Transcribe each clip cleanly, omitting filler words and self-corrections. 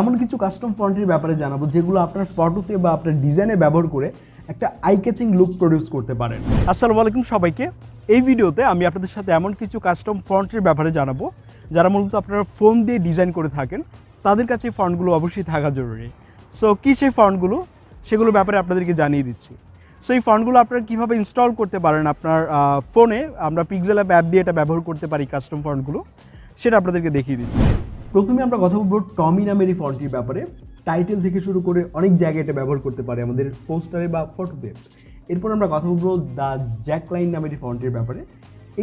এমন কিছু কাস্টম ফন্টের ব্যাপারে জানাবো যেগুলো আপনার ফটোতে বা আপনার ডিজাইনে ব্যবহার করে একটা আই ক্যাচিং লুক প্রডিউস করতে পারেন। আসসালামু আলাইকুম সবাইকে। এই ভিডিওতে আমি আপনাদের সাথে এমন কিছু কাস্টম ফন্টের ব্যাপারে জানাবো যারা মূলত আপনারা ফোন দিয়ে ডিজাইন করে থাকেন, তাদের কাছে এই ফন্টগুলো অবশ্যই থাকা জরুরি। সো কী সেই ফন্টগুলো, সেগুলোর ব্যাপারে আপনাদেরকে জানিয়ে দিচ্ছি। সো এই ফন্টগুলো আপনারা কীভাবে ইনস্টল করতে পারেন আপনার ফোনে, আমরা পিক্সেলঅ্যাপ অ্যাপ দিয়ে এটা ব্যবহার করতে পারি কাস্টম ফন্টগুলো, সেটা আপনাদেরকে দেখিয়ে দিচ্ছি। প্রথমে আমরা কথা বলবো টমি নামের এই ফন্টটির ব্যাপারে। টাইটেল থেকে শুরু করে অনেক জায়গায় এটা ব্যবহার করতে পারে আমাদের পোস্টারে বা ফটোতে। এরপর আমরা কথা বলবো দ্য জ্যাকলাইন নামের এই ফন্টের ব্যাপারে।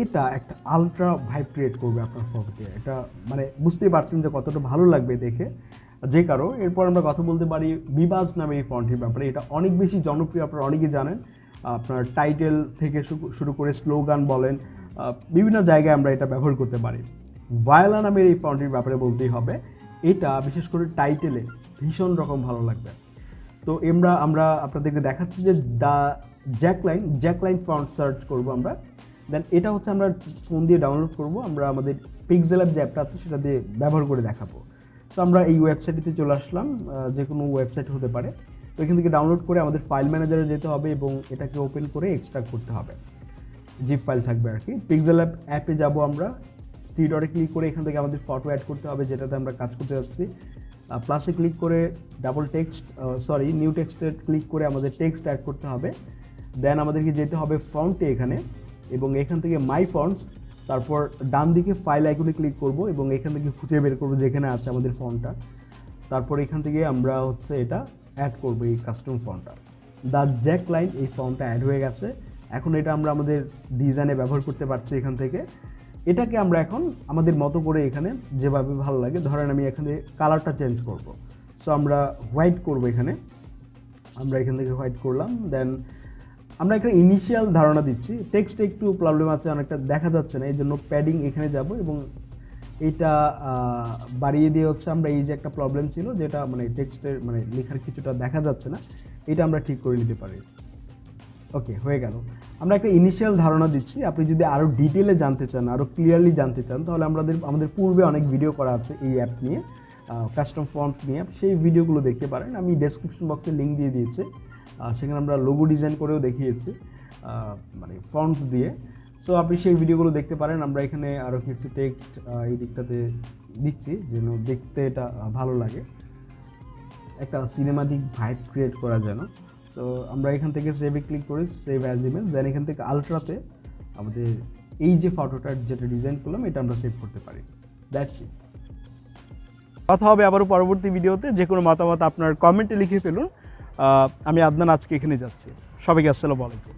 এটা একটা আলট্রা ভাইব ক্রিয়েট করবে আপনার ফটোতে, এটা মানে বুঝতেই পারছেন যে কতটা ভালো লাগবে দেখে যে কারো। এরপর আমরা কথা বলতে পারি বিবাজ নামের এই ফন্টের ব্যাপারে। এটা অনেক বেশি জনপ্রিয়, আপনারা অনেকেই জানেন। আপনার টাইটেল থেকে শুরু করে স্লোগান বলেন, বিভিন্ন জায়গায় আমরা এটা ব্যবহার করতে পারি। ভায়োলা নামের এই ফন্টের ব্যাপারে বলতেই হবে, এটা বিশেষ করে টাইটেলে ভীষণ রকম ভালো লাগবে। তো আমরা আপনাদেরকে দেখাচ্ছি যে দ্য জ্যাকলাইন ফন্ট সার্চ করব আমরা। দেন এটা হচ্ছে আমরা ফোন দিয়ে ডাউনলোড করব, আমরা আমাদের পিক্সেলঅ্যাপ যে অ্যাপটা আছে সেটা দিয়ে ব্যবহার করে দেখাবো। সো আমরা এই ওয়েবসাইটটিতে চলে আসলাম, যে কোনো ওয়েবসাইট হতে পারে। তো এখান থেকে ডাউনলোড করে আমাদের ফাইল ম্যানেজারে যেতে হবে এবং এটাকে ওপেন করে এক্সট্রাক্ট করতে হবে, জিপ ফাইল থাকবে আর কি। পিক্সেলঅ্যাপ অ্যাপে যাব আমরা, থ্রি ডটে ক্লিক করে এখান থেকে আমাদের ফটো অ্যাড করতে হবে যেটাতে আমরা কাজ করতে যাচ্ছি। প্লাসে ক্লিক করে নিউ টেক্সটে ক্লিক করে আমাদের টেক্সট অ্যাড করতে হবে। দেন আমাদেরকে যেতে হবে ফন্টে এখানে, এবং এখান থেকে মাই ফন্টস, তারপর ডান দিকে ফাইল আইকনে ক্লিক করব এবং এখান থেকে খুঁজে বের করবো যেখানে আছে আমাদের ফন্টটা। তারপর এখান থেকে আমরা এটা অ্যাড করবো, এই কাস্টম ফন্টটা। দ্য জ্যাকলাইন এই ফন্টটা অ্যাড হয়ে গেছে। এখন এটা আমরা আমাদের ডিজাইনে ব্যবহার করতে পারছি এখান থেকে। এটাকে আমরা এখন আমাদের মতো করে এখানে যেভাবে ভালো লাগে, ধরেন আমি এখানে কালারটা চেঞ্জ করব। সো আমরা হোয়াইট করব এখানে, আমরা এখান থেকে হোয়াইট করলাম। দেন আমরা এখানে ইনিশিয়াল ধারণা দিচ্ছি, টেক্সটে একটু প্রবলেম আছে, অনেকটা দেখা যাচ্ছে না, এই জন্য প্যাডিং এখানে যাব এবং এইটা বাড়িয়ে দিয়ে আমরা এই যে একটা প্রবলেম ছিল যেটা মানে টেক্সটের মানে লেখার কিছুটা দেখা যাচ্ছে না, এটা আমরা ঠিক করে নিতে পারি। ওকে, হয়ে গেল। আমরা একটা ইনিশিয়াল ধারণা দিচ্ছি। আপনি যদি আরও ডিটেলে জানতে চান, আরও ক্লিয়ারলি জানতে চান, তাহলে আমাদের পূর্বে অনেক ভিডিও করা আছে এই অ্যাপ নিয়ে, কাস্টম ফন্ট নিয়ে, সেই ভিডিওগুলো দেখতে পারেন। আমি ডেসক্রিপশন বক্সে লিঙ্ক দিয়ে দিয়েছি, সেখানে আমরা লোগো ডিজাইন করেও দেখিয়েছি মানে ফন্ট দিয়ে। সো আপনি সেই ভিডিওগুলো দেখতে পারেন। আমরা এখানে আরও কিছু টেক্সট এই দিকটাতে দিচ্ছি যেন দেখতে এটা ভালো লাগে, একটা সিনেমাটিক ভাইব ক্রিয়েট করা যেন। সো আমরা এখান থেকে সেভে ক্লিক করি, সেভ অ্যাজ ইমেজ। দেন এখান থেকে আলট্রাতে আমাদের এই যে ফটোটার যেটা ডিজাইন করলাম এটা আমরা সেভ করতে পারি। That's it. কথা হবে আবারও পরবর্তী ভিডিওতে। যে কোনো মতামত আপনার কমেন্টে লিখে ফেলুন। আমি আদনান আজকে এখানে যাচ্ছি। সবাইকে আসসালামু আলাইকুম।